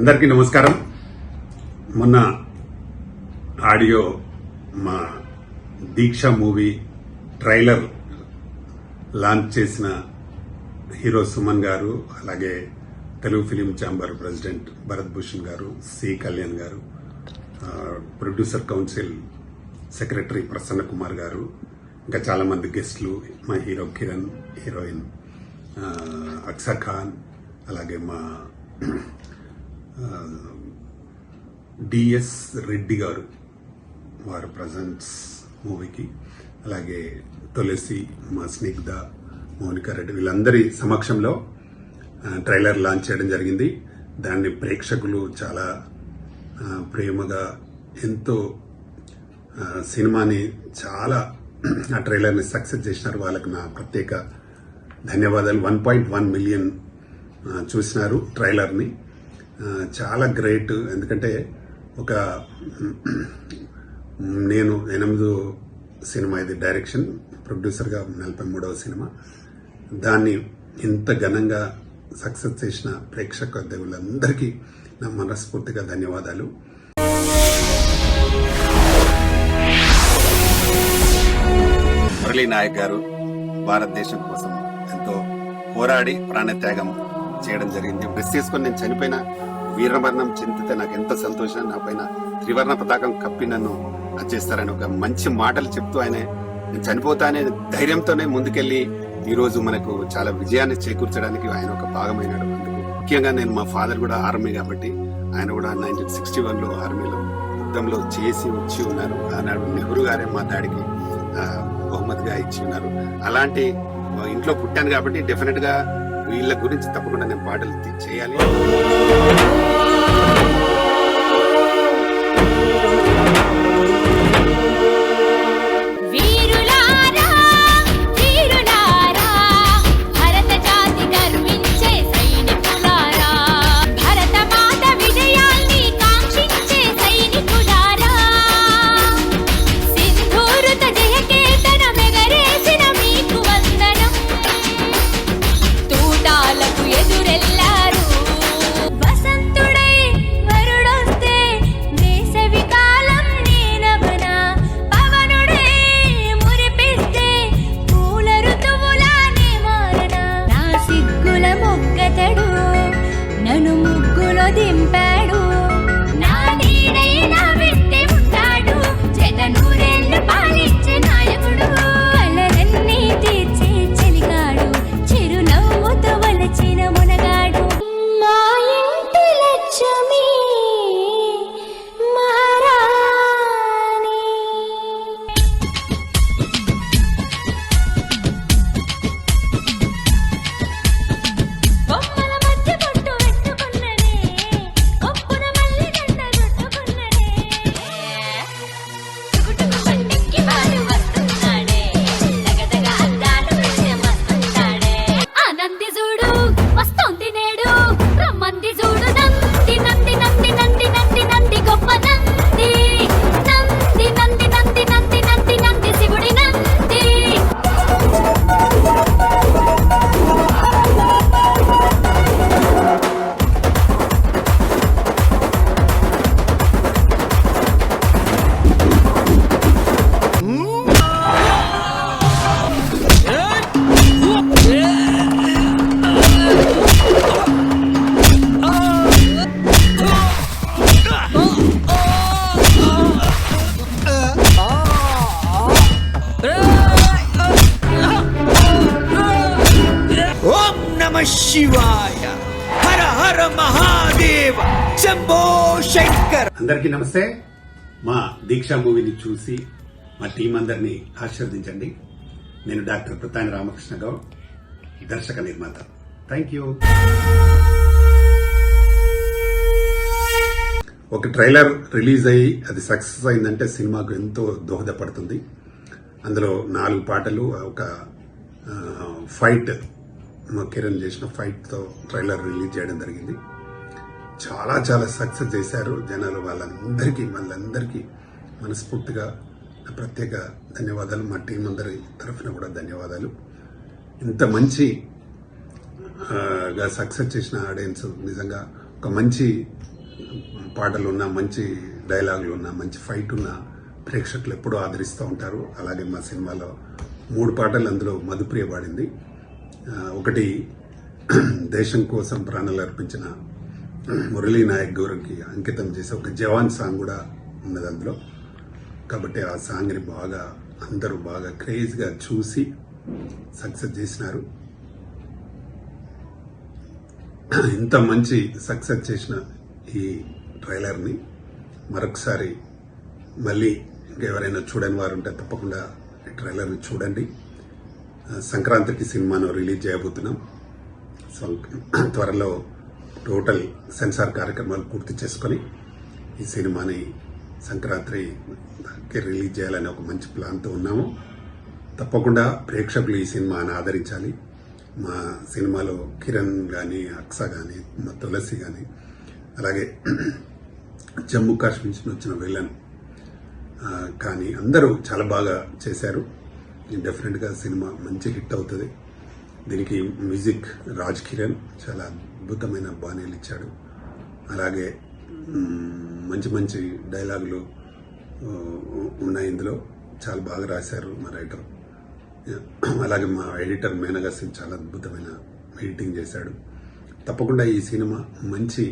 అందరికీ నమస్కారం. మొన్న ఆడియో మా దీక్ష మూవీ ట్రైలర్ లాంచ్ చేసిన హీరో సుమన్ గారు, అలాగే Telugu film chamber president Bharat Bhushan గారు, సి కళ్యాణ్ గారు, producer council secretary Prasanna Kumar గారు, ఇంకా చాలా మంది గెస్ట్లు, మా హీరో కిరణ్, హీరోయిన్ అక్సర్ ఖాన్, అలాగే మా డిఎస్ రెడ్డి గారు, వారు ప్రజెంట్స్ మూవీకి, అలాగే తులసి, మా స్నిగ్ధ, మౌనికా రెడ్డి, వీళ్ళందరి సమక్షంలో ట్రైలర్ లాంచ్ చేయడం జరిగింది. దాన్ని ప్రేక్షకులు చాలా ప్రేమగా, ఎంతో సినిమాని చాలా ఆ ట్రైలర్ని సక్సెస్ చేసినారు. వాళ్ళకి నా ప్రత్యేక ధన్యవాదాలు. 1.1 మిలియన్ చూసినారు ట్రైలర్ని. చాలా గ్రేట్. ఎందుకంటే నేను 8వ సినిమా ఇది, డైరెక్షన్, ప్రొడ్యూసర్గా 43వ సినిమా. దాన్ని ఇంత ఘనంగా సక్సెస్ చేసిన ప్రేక్షక దేవుళ్ళందరికీ నా మనస్ఫూర్తిగా ధన్యవాదాలు. మురళీ నాయక్ గారు భారతదేశం కోసం ఎంతో పోరాడి ప్రాణత్యాగం చేయడం జరిగింది. డ్రెస్ చేసుకుని నేను చనిపోయిన, వీరమరణం చెందితే నాకు ఎంత సంతోషం, నా పైన త్రివర్ణ పతాకం కప్పి నన్ను చేస్తారని ఒక మంచి మాటలు చెప్తూ ఆయన నేను చనిపోతా అనే ధైర్యంతోనే ముందుకెళ్లి ఈ రోజు మనకు చాలా విజయాన్ని చేకూర్చడానికి ఆయన ఒక భాగమైనాడు. అందుకు ముఖ్యంగా నేను, మా ఫాదర్ కూడా ఆర్మీ కాబట్టి ఆయన కూడా 1961లో ఆర్మీలో యుద్ధంలో చేసి వచ్చి ఉన్నారు. ఆనాడు నెహ్రూ గారే మా డాడీకి బహుమతిగా ఇచ్చి ఉన్నారు. అలాంటి ఇంట్లో పుట్టాను కాబట్టి డెఫినెట్ గా వీళ్ళ గురించి తప్పకుండా నేను పాటలు చేయాలి. దింపాడు నా నీడైనా వెంటే ఉంటాడు, జగనూరెళ్ళు పాలించే నాయకుడు, కలలన్నీ తీర్చే చెలిగాడు, చిరునవ్వుతో వలచిన మునగాడు, మా ఇంటి లక్ష్మి మహారాణి. బొమ్మల మధ్య పొట్టు పెట్టుకున్ననే, కొప్పున మల్లి దండ చుట్టుకున్ననే, టుకుటుకు బండికి వాడు వస్తున్నాడే, దగదగ అద్దాలు వేసే మస్తుంటాడే. ఆనంది చూడు వస్తుంది నేడు, రమ్మంది చూడు నంది నంది నంది నంది నంది నంది గొప్ప నంది, నంది నంది నంది నంది నంది నంది శివుడి నంది. ఓం నమః శివాయ, హర హర మహాదేవ, శంభో శంకర్. అందరికీ నమస్తే. మా దీక్ష మూవీని చూసి మా టీం అందరినీ ఆశీర్వదించండి. నేను డాక్టర్ ప్రతాని రామకృష్ణ గౌడ్, దర్శక నిర్మాత. Thank you. ఒక ట్రైలర్ రిలీజ్ అయ్యి అది సక్సెస్ అయిందంటే సినిమాకు ఎంతో దోహదపడుతుంది. అందులో 4 పాటలు, ఒక ఫైట్, మా కిరణ్ చేసిన ఫైట్తో ట్రైలర్ రిలీజ్ చేయడం జరిగింది. చాలా చాలా సక్సెస్ చేశారు జనాలు. వాళ్ళందరికీ మనస్ఫూర్తిగా ప్రత్యేక ధన్యవాదాలు. మా టీం అందరి తరఫున కూడా ధన్యవాదాలు. ఇంత మంచిగా సక్సెస్ చేసిన ఆడియన్స్ నిజంగా ఒక మంచి పాటలు ఉన్న, మంచి డైలాగులు ఉన్న, మంచి ఫైట్ ఉన్న ప్రేక్షకులు ఎప్పుడూ ఆదరిస్తూ ఉంటారు. అలాగే మా సినిమాలో 3 పాటలు అందులో మధుప్రియ పాడింది. ఒకటి దేశం కోసం ప్రాణాలు అర్పించిన మురళీ నాయక్ గారికి అంకితం చేసే ఒక జవాన్ సాంగ్ కూడా ఉన్నది అందులో. కాబట్టి ఆ సాంగ్ని అందరూ బాగా క్రేజ్గా చూసి సక్సెస్ చేసినారు. ఇంత మంచి సక్సెస్ చేసిన ఈ ట్రైలర్ని మరొకసారి మళ్ళీ ఇంకెవరైనా చూడని వారు ఉంటే తప్పకుండా ఈ ట్రైలర్ని చూడండి. సంక్రాంతికి సినిమాను రిలీజ్ చేయబోతున్నాం. సో త్వరలో టోటల్ సెన్సార్ కార్యక్రమాలు పూర్తి చేసుకొని ఈ సినిమాని సంక్రాంతికి రిలీజ్ చేయాలని ఒక మంచి ప్లాన్తో ఉన్నాము. తప్పకుండా ప్రేక్షకులు ఈ సినిమాని ఆదరించాలి. మా సినిమాలో కిరణ్ కానీ, అక్స కానీ, మా తులసి కానీ, అలాగే జమ్మూ కాశ్మీర్ నుంచి వచ్చిన విలన్ కానీ అందరూ చాలా బాగా చేశారు. డెఫినెట్గా సినిమా మంచి హిట్ అవుతుంది. దీనికి మ్యూజిక్ రాజ్ కిరణ్ చాలా అద్భుతమైన బాణీలు ఇచ్చాడు. అలాగే మంచి మంచి డైలాగులు ఉన్నాయి ఇందులో, చాలా బాగా రాశారు మా రైటర్. అలాగే మా ఎడిటర్ మేనగా సింగ్ చాలా అద్భుతమైన ఎడిటింగ్ చేశాడు. తప్పకుండా ఈ సినిమా మంచి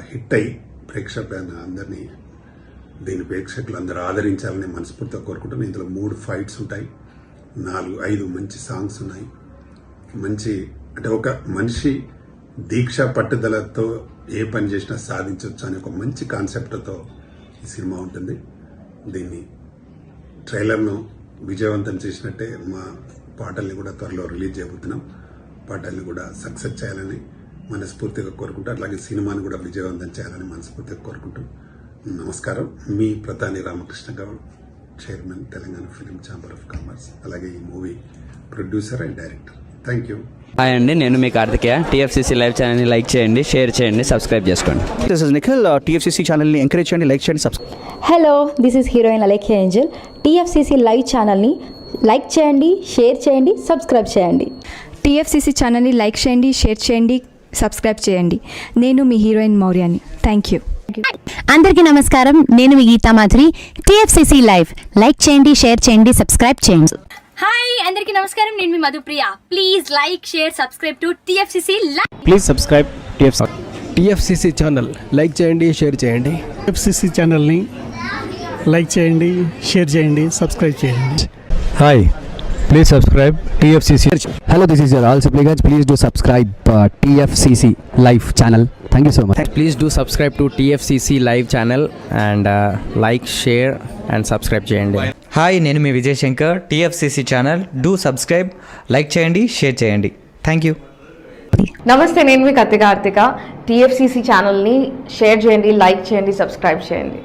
హిట్ అయి అందరినీ ప్రేక్షకులు అందరూ ఆదరించాలని మనస్ఫూర్తిగా కోరుకుంటున్నాను. ఇందులో 3 ఫైట్స్ ఉంటాయి, 4-5 మంచి సాంగ్స్ ఉన్నాయి. మంచి అంటే ఒక మనిషి దీక్ష పట్టుదలతో ఏ పని చేసినా సాధించవచ్చు అనే ఒక మంచి కాన్సెప్ట్తో ఈ సినిమా ఉంటుంది. దీన్ని ట్రైలర్ను విజయవంతం చేసినట్టే మా పాటల్ని కూడా త్వరలో రిలీజ్ చేయబోతున్నాం. పాటల్ని కూడా సక్సెస్ చేయాలని మనస్ఫూర్తిగా కోరుకుంటూ, అట్లాగే సినిమాని కూడా విజయవంతం చేయాలని మనస్ఫూర్తిగా కోరుకుంటూ నమస్కారం. మీ Pratani Ramakrishna Goud, chairman, Telangana film chamber of commerce, అలాగే ఈ movie producer and director. Thank you. Hi అండి, నేను మీ కార్తికేయ. టీఎఫ్సీసీ లైవ్ ఛానల్ని లైక్ చేయండి, షేర్ చేయండి, సబ్స్క్రైబ్ చేసుకోండి. This is Nikhil. టీఎఫ్సీసీ ఛానల్ని ఎంకరేజ్ చేయండి, లైక్ చేయండి, subscribe. Hello, this is heroine Alekhya Angel. TFCC live ఛానల్ని లైక్ చేయండి, షేర్ చేయండి, సబ్స్క్రైబ్ చేయండి. టీఎఫ్సీసీ ఛానల్ని లైక్ చేయండి, షేర్ చేయండి, సబ్స్క్రైబ్ చేయండి. నేను మీ హీరోయిన్ మౌర్యాని. Thank you. అందరికీ నమస్కారం, నేను మీ Geetha Madhuri. TFCC live like చేయండి, షేర్ చేయండి, సబ్స్క్రైబ్ చేయండి. హాయ్ అందరికీ నమస్కారం, నేను మీ Madhupriya. Please like, share, subscribe to TFCC live. Please subscribe TFCC channel. Like చేయండి, షేర్ చేయండి. టీఎఫ్సీసీ ఛానల్ని లైక్ చేయండి, షేర్ చేయండి, సబ్స్క్రైబ్ చేయండి. Hi, please subscribe TFCC. Hello, this is your all Sipligunj. Please do subscribe TFCC live channel. Thank you so much. Please do subscribe to TFCC live channel and like, share and subscribe చేయండి. Hi, నేను మీ Vijay Shankar. TFCC channel do subscribe, like చేయండి, share చేయండి. Thank you. నమస్తే, నేను మీ Karthika. TFCC ఛానల్ని share చేయండి, లైక్ చేయండి, సబ్స్క్రైబ్ చేయండి.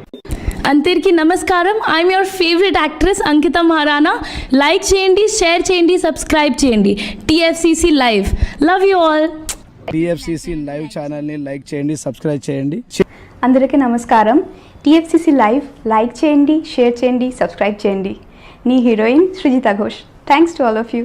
అందరికీ నమస్కారం, I'm your favourite actress Ankita Maharana. Like చేయండి, షేర్ చేయండి, సబ్స్క్రైబ్ చేయండి. TFCC live. Love you all. TFCC live ఛానల్ని లైక్ చేయండి, సబ్స్క్రైబ్ చేయండి. అందరికీ నమస్కారం, టీఎఫ్సీసీ లైవ్ లైక్ చేయండి, షేర్ చేయండి, సబ్స్క్రైబ్ చేయండి. నీ heroine Srujitha Ghosh. Thanks to all of you.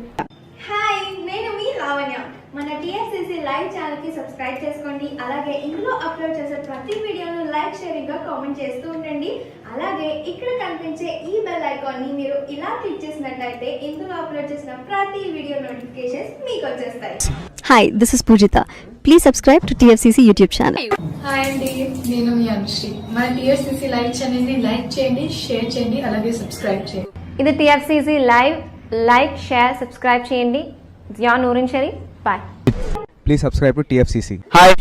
Hi, నేను మీ లావణ్య. మన టీఎఫ్సీసీ లైవ్ ఛానల్కి సబ్స్క్రైబ్ చేసుకోండి. అలాగే ఇందులో అప్లోడ్ చేసే ప్రతి వీడియోను లైక్, షేరింగ్గా కామెంట్ చేస్తూ ఉండండి. అలాగే ఇక్కడ కనిపించే ఈ బెల్ ఐకాన్ని మీరు ఇలా క్లిక్ చేసినట్లయితే ఇందులో అప్లోడ్ చేసిన ప్రతి వీడియో నోటిఫికేషన్స్ మీకు వచ్చేస్తాయి. Hi, this is Poojitha. Please subscribe to TFCC YouTube channel. Hi అండి, నేను మీ అనుశ్రీ. మన టీఎఫ్సీసీ లైవ్ ఛానల్ని లైక్ చేయండి, షేర్ చేయండి, అలాగే సబ్స్క్రైబ్ చేయండి. ఇది TFCC live. Like, share, subscribe చేయండి. Zia Noorin Sharif. Bye. Please subscribe to TFCC. Hi,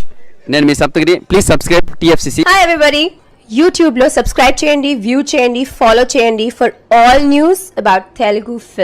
నేను మీ Saptagiri. Please subscribe TFCC. Hi everybody, యూట్యూబ్లో సబ్స్క్రైబ్ చేయండి, వ్యూ చేయండి, ఫాలో చేయండి for all news about Telugu film.